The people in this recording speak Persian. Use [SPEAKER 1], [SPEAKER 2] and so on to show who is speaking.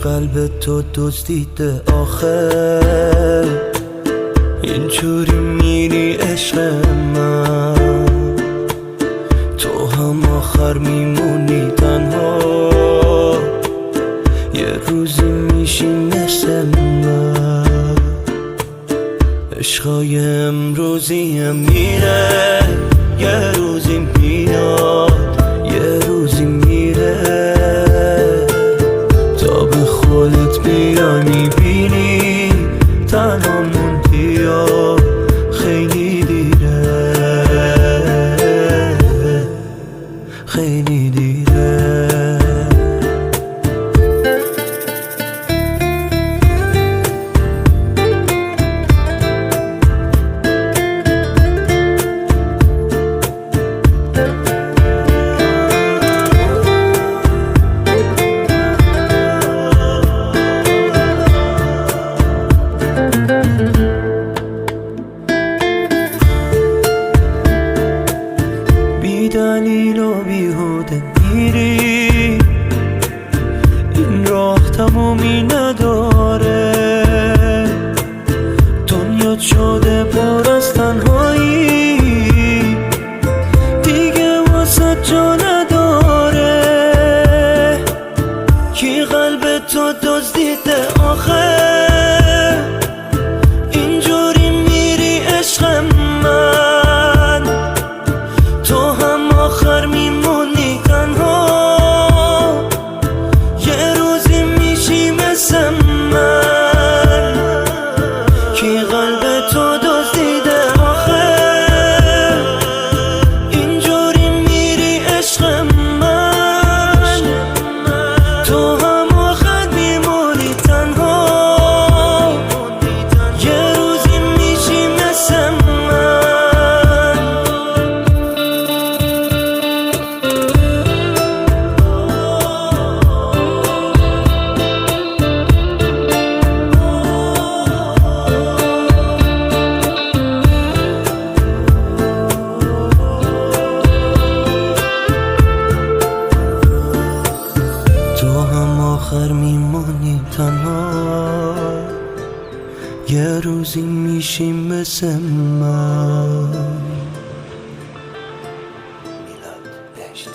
[SPEAKER 1] قلب تو دزدیده آخه اینجوری میری عشق من، تو هم آخر میمونی تنها، یه روزی میشی مثل من. عشقای امروزیم میره، یه روزی میاد، یه روزی میره، تا به خودت بیای میبینی تنها موندی یا خیلی دیره، خیلی دیره. بی دلیل و بیهوده میری، این راه تمومی نداره، دنیا شده پر از تنهایی، دیگه واسه جا نداره. کی قلب تو دزدیده آخه اینجوری میری عشق من، تو هم آخر میمونی تنها، یه روزی میشی مثل من. کی قلب تو دزدیده آخه اینجوری میری عشق من، تو هم آخر میمونی تنها، یه روزی میشی مثل من. تو هم آخر میمونی تنها، یه روزی میشی مثل من. میلاد نشتی